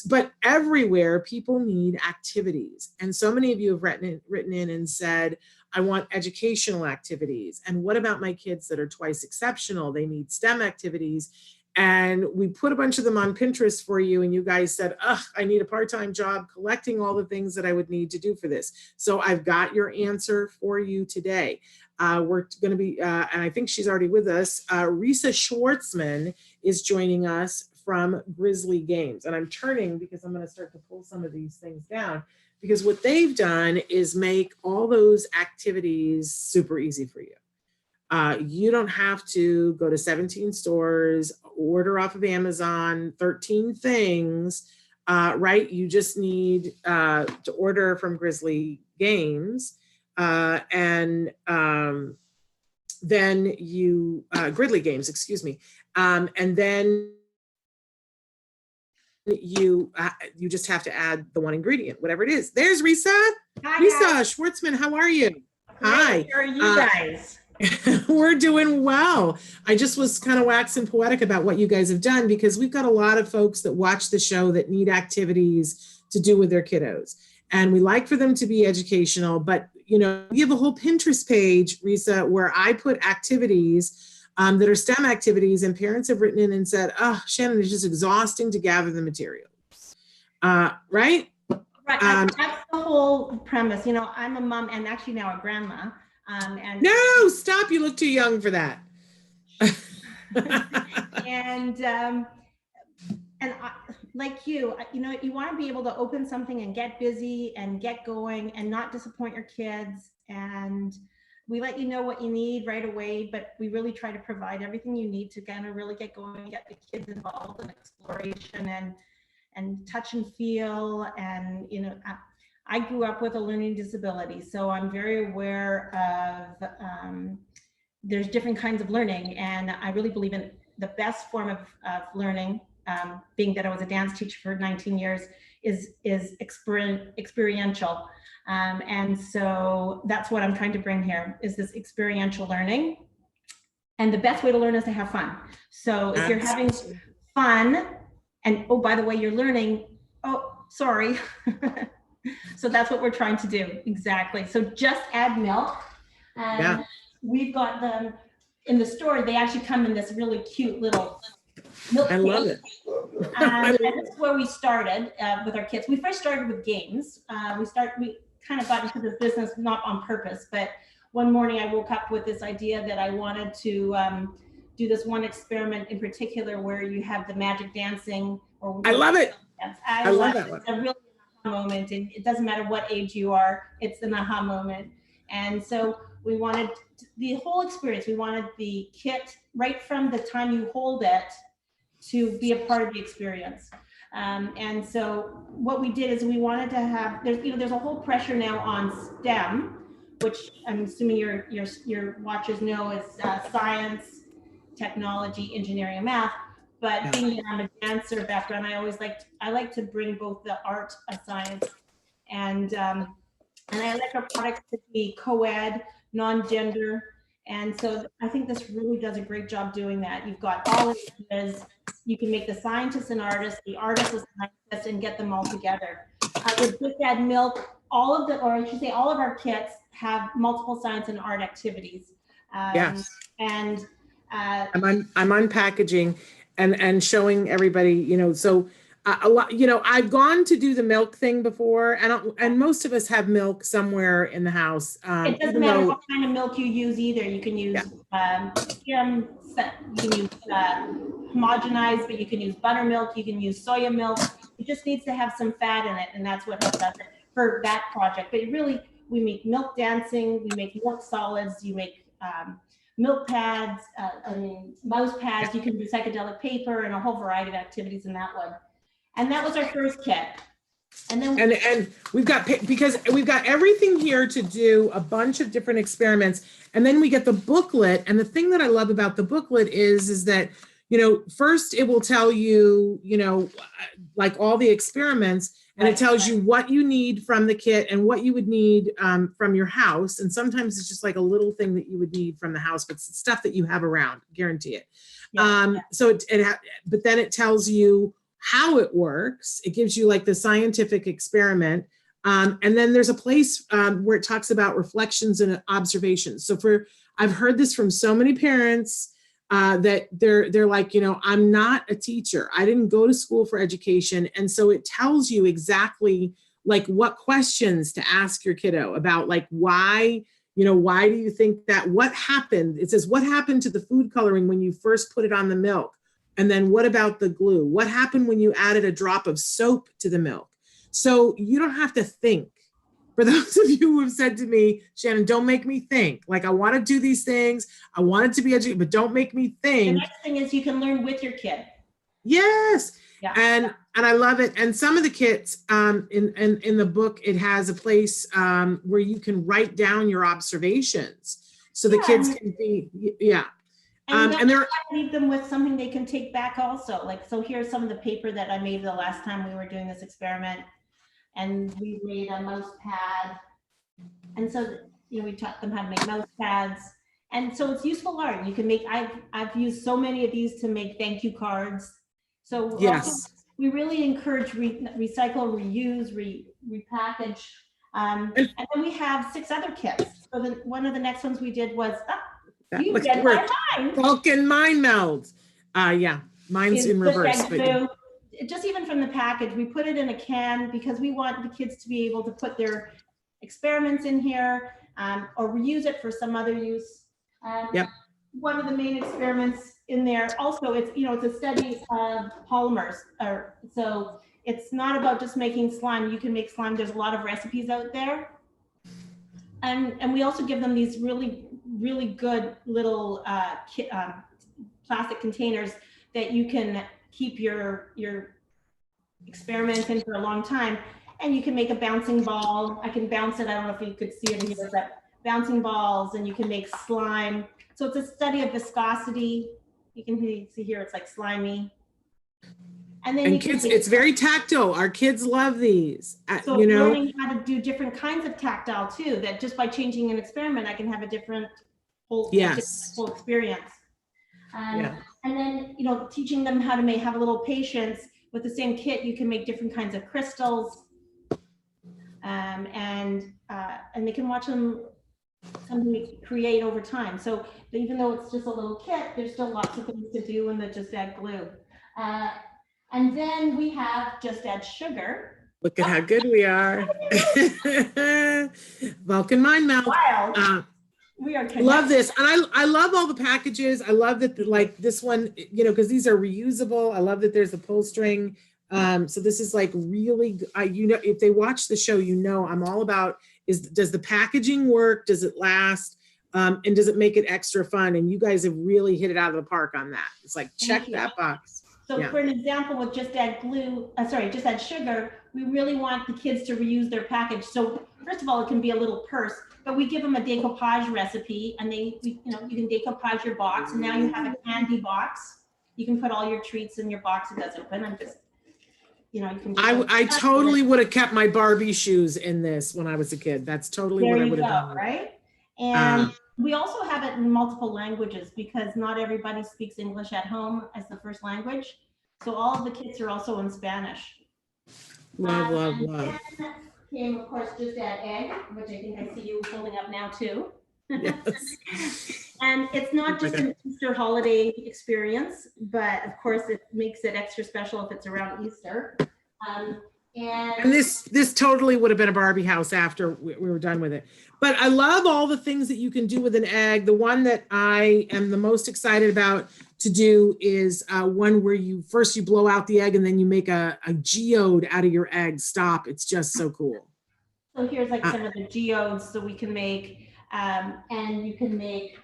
But everywhere people need activities. And so many of you have written in and said, I want educational activities. And what about my kids that are twice exceptional? They need STEM activities. And we put a bunch of them on Pinterest for you. And you guys said, I need a part-time job collecting all the things that I would need to do for this. So I've got your answer for you today. We're going to be, and I think she's already with us, Reisa Schwartzman is joining us from Grizzly Games. And I'm turning because I'm going to start to pull some of these things down, because what they've done is make all those activities super easy for you. You don't have to go to 17 stores, order off of Amazon, 13 things, right? You just need to order from Grizzly Games. Then you, Gridley Games, excuse me. And then you just have to add the one ingredient, whatever it is. There's Reisa. Hi, Reisa guys. Schwartzman, how are you? Great. Hi. How are you guys? We're doing well. I just was kind of waxing poetic about what you guys have done, because we've got a lot of folks that watch the show that need activities to do with their kiddos. And we like for them to be educational, but you have a whole Pinterest page, Reisa, where I put activities that are STEM activities, and parents have written in and said, Shannon, it's just exhausting to gather the materials. Right? Right. That's the whole premise. I'm a mom and actually now a grandma. No, stop. You look too young for that. And like you want to be able to open something and get busy and get going and not disappoint your kids. And we let you know what you need right away, but we really try to provide everything you need to kind of really get going and get the kids involved in exploration and touch and feel. And, I grew up with a learning disability, so I'm very aware of there's different kinds of learning. And I really believe in the best form of learning, being that I was a dance teacher for 19 years, is experiential. And so that's what I'm trying to bring here, is this experiential learning. And the best way to learn is to have fun. So if you're having fun, and oh, by the way, you're learning, oh, sorry. So that's what we're trying to do. Exactly. So just add milk. And we've got them in the store. They actually come in this really cute little milk I love it. And that's where we started with our kids. We first started with games. We kind of got into this business not on purpose, but one morning I woke up with this idea that I wanted to do this one experiment in particular where you have the magic dancing. I love it. I love that one. It's a really moment, and it doesn't matter what age you are, it's an aha moment. And so we wanted the whole experience. We wanted the kit right from the time you hold it to be a part of the experience. And so what we did is we wanted to have, there's a whole pressure now on STEM, which I'm assuming your watchers know is science, technology, engineering, and math. But being that I'm a dancer background, I like to bring both the art of science and I like our products to be co-ed, non-gender. And so I think this really does a great job doing that. You've got all of it. You can make the scientist an artist, the artist a scientist, and get them all together. With Just Add Milk, all of our kits have multiple science and art activities. Yes. And I'm unpackaging and showing everybody, so a lot, I've gone to do the milk thing before, and most of us have milk somewhere in the house. It doesn't matter what kind of milk you use either. You can use skim, you can use homogenized, but you can use buttermilk, you can use soya milk. It just needs to have some fat in it, and that's what helps us for that project. But we make milk dancing, we make milk solids, you make milk pads, mouse pads. You can do psychedelic paper and a whole variety of activities in that one. And that was our first kit. And then and we've got, because we've got everything here to do a bunch of different experiments, and then we get the booklet. And the thing that I love about the booklet is that, you know, first it will tell you, you know, like all the experiments, and it tells you what you need from the kit and what you would need from your house. And sometimes it's just like a little thing that you would need from the house, but it's stuff that you have around, guarantee it. So but then it tells you how it works. It gives you like the scientific experiment. And then there's a place where it talks about reflections and observations. So I've heard this from so many parents that they're like, you know, I'm not a teacher. I didn't go to school for education. And so it tells you exactly like what questions to ask your kiddo about, like, why, you know, why do you think that, what happened? It says, what happened to the food coloring when you first put it on the milk? And then what about the glue? What happened when you added a drop of soap to the milk? So you don't have to think. For those of you who have said to me, Shannon, don't make me think. Like, I want to do these things. I want it to be educated, but don't make me think. The next thing is you can learn with your kid. Yes. Yeah. And I love it. And some of the kits in the book, it has a place where you can write down your observations. So the kids can be, And they're leave them with something they can take back also. Like, so here's some of the paper that I made the last time we were doing this experiment. And we made a mouse pad. And so, you know, we taught them how to make mouse pads. And so it's useful art. You can make, I've used so many of these to make thank you cards. So also, we really encourage recycle, reuse, repackage. And then we have 6 other kits. So one of the next ones we did was, you read my mind. Vulcan Mind Melds. Mine's in reverse. Just even from the package, we put it in a can because we want the kids to be able to put their experiments in here or reuse it for some other use. One of the main experiments in there also, it's, you know, it's a study of polymers. So it's not about just making slime. You can make slime. There's a lot of recipes out there. And we also give them these really, really good little plastic containers that you can keep your experiments in for a long time. And you can make a bouncing ball. I can bounce it. I don't know if you could see it in here, but bouncing balls, and you can make slime. So it's a study of viscosity. You can see here, it's like slimy. And then kids, it's very tactile. Our kids love these. So you know, learning how to do different kinds of tactile too, that just by changing an experiment, I can have a different whole experience. And then, you know, teaching them how to have a little patience. With the same kit, you can make different kinds of crystals, and they can watch them create over time. So even though it's just a little kit, there's still lots of things to do, and that just add glue. And then we have Just Add Sugar. Look at how good we are. Vulcan Mind Melt. We are connected. Love this. And I love all the packages. I love that, like this one, you know, because these are reusable. I love that there's a pull string. So this is like really, you know, if they watch the show, you know, I'm all about does the packaging work? Does it last? And does it make it extra fun? And you guys have really hit it out of the park on that. It's like, check that box. So for an example with Just Add Just Add Sugar, we really want the kids to reuse their package. So first of all, it can be a little purse, but we give them a decoupage recipe, and you can decoupage your box, and now you have a candy box. You can put all your treats in your box. It does open. I'm just, you know, you can. I totally would have kept my Barbie shoes in this when I was a kid. That's totally what I would have done. Right? And we also have it in multiple languages because not everybody speaks English at home as the first language. So all of the kits are also in Spanish. Love. Then came, of course, Just Add Egg, which I think I see you holding up now too. Yes. And it's not just an Easter holiday experience, but of course it makes it extra special if it's around Easter. And this totally would have been a Barbie house after we were done with it. But I love all the things that you can do with an egg. The one that I am the most excited about to do is one where you blow out the egg and then you make a geode out of your egg. Stop. It's just so cool. So here's like some of the geodes that we can make. And you can make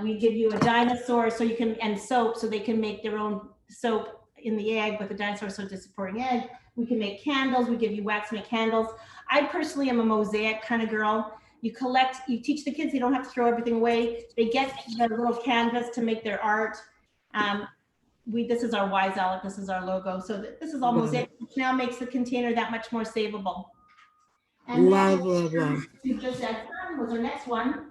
We give you a dinosaur so you can, and soap so they can make their own soap in the egg with a dinosaur, so it's a supporting egg. We can make candles. We give you wax to make candles. I personally am a mosaic kind of girl. You collect, you teach the kids, you don't have to throw everything away. They get the little canvas to make their art. This is our Wise Alec, this is our logo. So this is all mosaic, which now makes the container that much more savable. And love. You just add fun was our next one.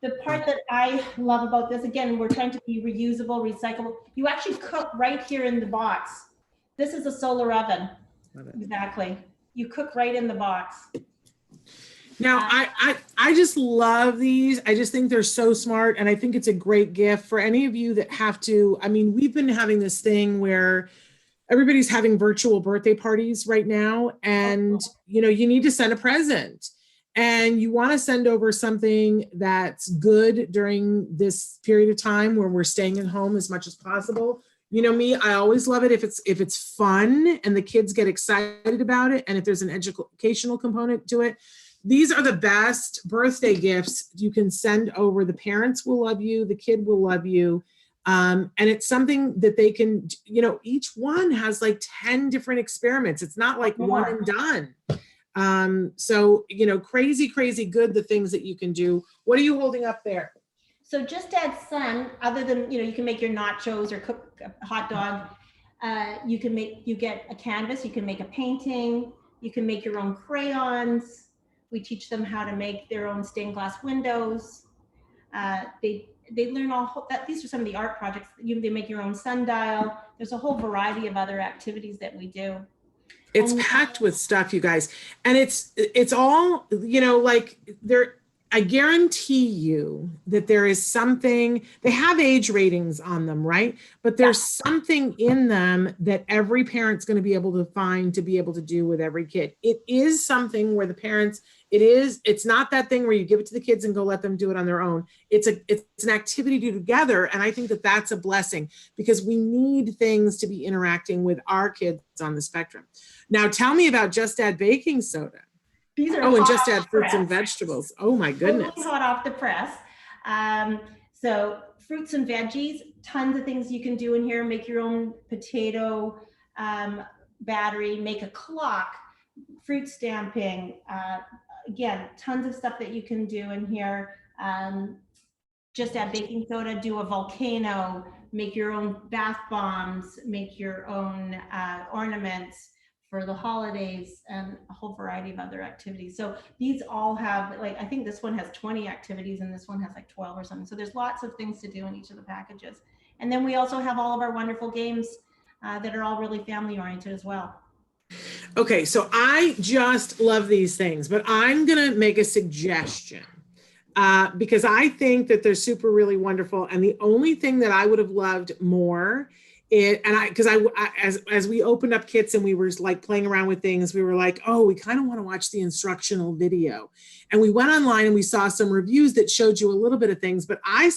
The part that I love about this, again, we're trying to be reusable, recyclable. You actually cook right here in the box. This is a solar oven. Exactly. You cook right in the box. Now, I just love these. I just think they're so smart. And I think it's a great gift for any of you that have to, I mean, we've been having this thing where everybody's having virtual birthday parties right now. And, you know, you need to send a present. And you want to send over something that's good during this period of time where we're staying at home as much as possible. You know me, I always love it if it's fun and the kids get excited about it, and if there's an educational component to it. These are the best birthday gifts you can send over. The parents will love you, the kid will love you. And it's something that they can, you know, each one has like 10 different experiments. It's not like one and done. So, you know, crazy good, the things that you can do. What are you holding up there? So just add sun, other than, you know, you can make your nachos or cook a hot dog. You get a canvas, you can make a painting, you can make your own crayons. We teach them how to make their own stained glass windows. They learn these are some of the art projects. They make your own sundial. There's a whole variety of other activities that we do. It's packed with stuff, you guys. And it's all, you know, like I guarantee you that there is something, they have age ratings on them, right? But there's something in them that every parent's going to be able to find to be able to do with every kid. It is something where the parents, it's not that thing where you give it to the kids and go let them do it on their own. It's an activity to do together. And I think that that's a blessing because we need things to be interacting with our kids on the spectrum. Now tell me about Just Add Baking Soda. These are and Just Add Fruits and Vegetables. Oh my goodness. Totally hot off the press. So fruits and veggies, tons of things you can do in here. Make your own potato battery, make a clock, fruit stamping. Again, tons of stuff that you can do in here. Just add baking soda, do a volcano, make your own bath bombs, make your own ornaments for the holidays, and a whole variety of other activities. So these all have, like, I think this one has 20 activities and this one has like 12 or something. So there's lots of things to do in each of the packages. And then we also have all of our wonderful games that are all really family oriented as well. Okay, so I just love these things, but I'm gonna make a suggestion because I think that they're super really wonderful. And the only thing that I would have loved more as we opened up kits and we were like playing around with things, we were like, oh, we kind of want to watch the instructional video. And we went online and we saw some reviews that showed you a little bit of things, but I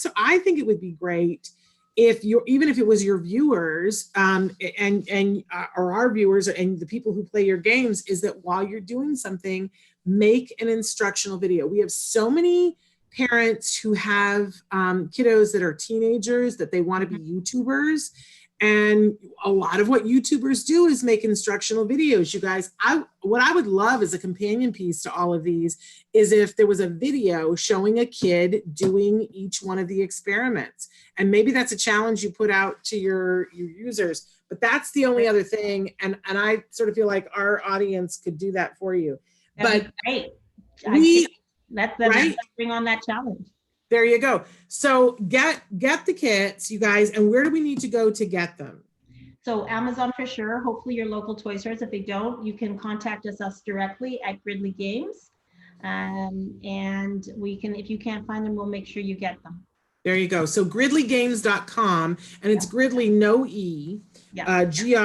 think it would be great if even if it was your viewers or our viewers and the people who play your games, is that while you're doing something, make an instructional video. We have so many parents who have kiddos that are teenagers that they want to be YouTubers. And a lot of what YouTubers do is make instructional videos. You guys, what I would love as a companion piece to all of these is if there was a video showing a kid doing each one of the experiments. And maybe that's a challenge you put out to your users, but that's the only other thing. And I sort of feel like our audience could do that for you. That'd be great. Let's bring on that challenge. There you go. So get the kits, you guys, and where do we need to go to get them? So Amazon for sure, hopefully your local toy stores. If they don't, you can contact us directly at Gridley Games. And we can, if you can't find them, we'll make sure you get them. There you go. So gridleygames.com, and it's Gridley, no E, Griddly.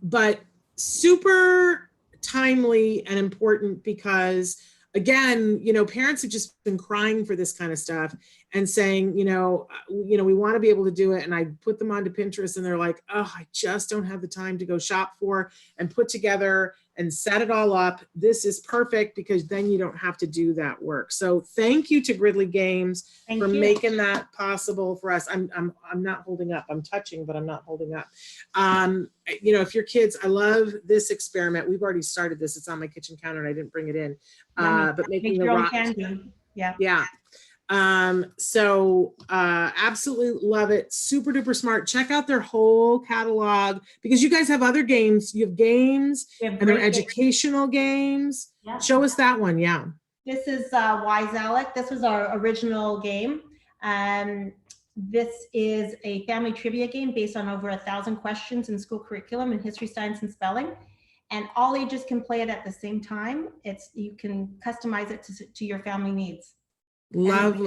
But super timely and important because, again, you know, parents have just been crying for this kind of stuff and saying, we want to be able to do it. And I put them onto Pinterest and they're like, oh, I just don't have the time to go shop for and put together and set it all up. This is perfect because then you don't have to do that work. So thank you to Gridley Games for making that possible for us. I'm not holding up. I'm touching, but I'm not holding up. If your kids, I love this experiment. We've already started this. It's on my kitchen counter and I didn't bring it in. But making the rock. Yeah. Absolutely love it. Super duper smart. Check out their whole catalog because you guys have other games. You have games and they're educational games. Yeah. Show us that one. Yeah. This is Wise Alec. This was our original game. This is a family trivia game based on over 1,000 questions in school curriculum in history, science, and spelling. And all ages can play it at the same time. You can customize it to your family needs. Love.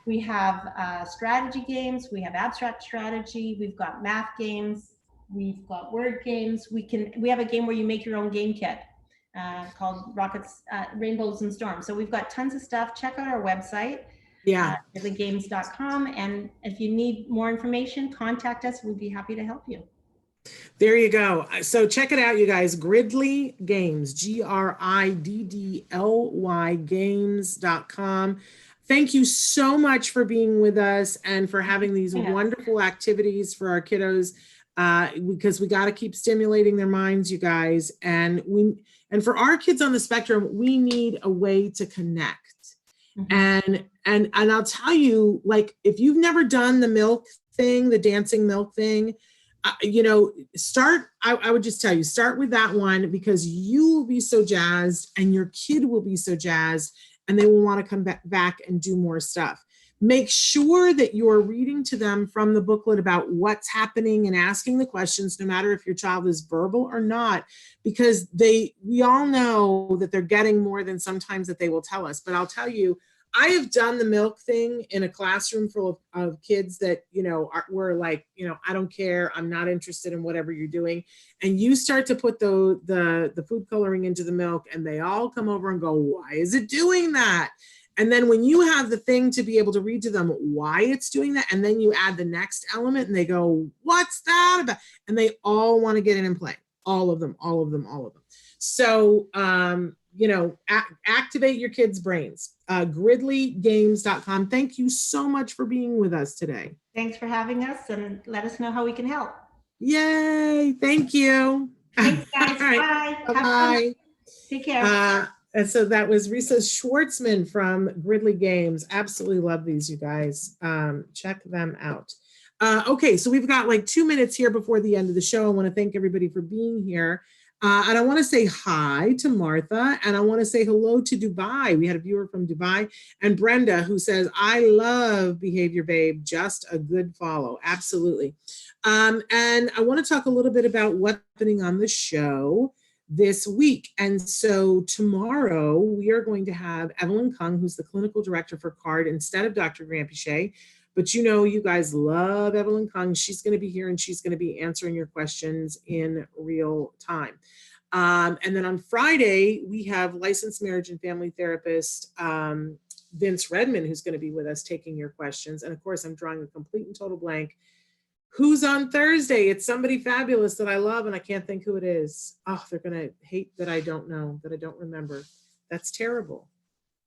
We have strategy games. We have abstract strategy. We've got math games. We've got word games. We have a game where you make your own game kit called Rockets, Rainbows and Storms. So we've got tons of stuff. Check out our website. Yeah. GridleyGames.com. And if you need more information, contact us. We'd be happy to help you. There you go. So check it out, you guys. Gridley Games, GRIDDLY games.com. Thank you so much for being with us and for having these wonderful activities for our kiddos, because we got to keep stimulating their minds, you guys. And for our kids on the spectrum, we need a way to connect. And I'll tell you, like, if you've never done the milk thing, the dancing milk thing, I would just tell you, start with that one because you will be so jazzed and your kid will be so jazzed and they will want to come back and do more stuff. Make sure that you're reading to them from the booklet about what's happening and asking the questions, no matter if your child is verbal or not, because we all know that they're getting more than sometimes that they will tell us. But I'll tell you, I have done the milk thing in a classroom full of kids that, were like, I don't care. I'm not interested in whatever you're doing. And you start to put the food coloring into the milk and they all come over and go, why is it doing that? And then when you have the thing to be able to read to them why it's doing that, and then you add the next element and they go, what's that about? And they all want to get in and play. All of them. So, activate your kids' brains. GridleyGames.com. Thank you so much for being with us today. Thanks for having us and let us know how we can help. Yay. Thank you. Thanks, guys. Right. Bye. Bye. Take care. And so that was Reisa Schwartzman from Gridley Games. Absolutely love these, you guys. Check them out. Okay, so we've got like 2 minutes here before the end of the show. I want to thank everybody for being here. And I want to say hi to Martha, and I want to say hello to Dubai. We had a viewer from Dubai, and Brenda, who says, I love Behavior Babe, just a good follow. Absolutely. And I want to talk a little bit about what's happening on the show this week. And so tomorrow we are going to have Evelyn Kung, who's the clinical director for CARD, instead of Dr. Grampiche. But you guys love Evelyn Kung. She's going to be here and she's going to be answering your questions in real time. And then on Friday, we have licensed marriage and family therapist Vince Redmond, who's going to be with us taking your questions. And of course, I'm drawing a complete and total blank. Who's on Thursday? It's somebody fabulous that I love and I can't think who it is. Oh, they're going to hate that I don't know, that I don't remember. That's terrible.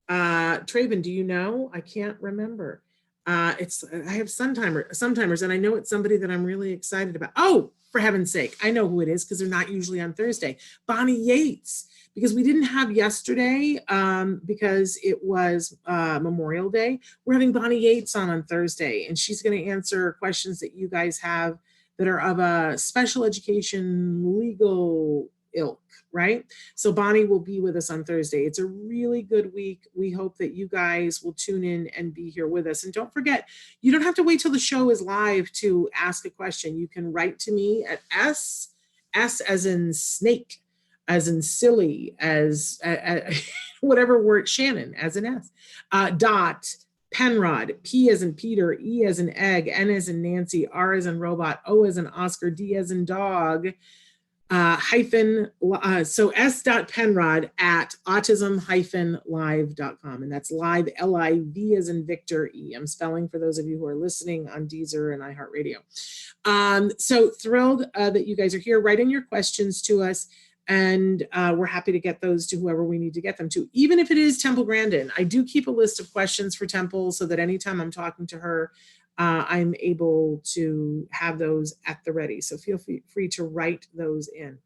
Traven, do you know? I can't remember. I have sometimers, and I know it's somebody that I'm really excited about. Oh, for heaven's sake, I know who it is because they're not usually on Thursday. Bonnie Yates, because we didn't have yesterday because it was Memorial Day. We're having Bonnie Yates on Thursday, and she's going to answer questions that you guys have that are of a special education legal ilk, right? So Bonnie will be with us on Thursday. It's a really good week. We hope that you guys will tune in and be here with us. And don't forget, you don't have to wait till the show is live to ask a question. You can write to me at S as in snake, as in silly, as whatever word, Shannon as in S, dot Penrod, P as in Peter, E as in egg, N as in Nancy, R as in robot, O as in Oscar, D as in dog, s.penrod@autism-live.com. And that's live, L-I-V as in Victor E. I'm spelling for those of you who are listening on Deezer and iHeartRadio. So thrilled that you guys are here. Write in your questions to us, and we're happy to get those to whoever we need to get them to. Even if it is Temple Grandin, I do keep a list of questions for Temple so that anytime I'm talking to her, I'm able to have those at the ready. So feel free to write those in.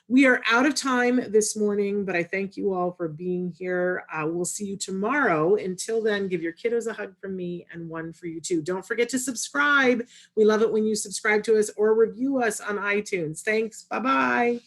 We are out of time this morning, but I thank you all for being here. We'll see you tomorrow. Until then, give your kiddos a hug from me and one for you too. Don't forget to subscribe. We love it when you subscribe to us or review us on iTunes. Thanks. Bye-bye.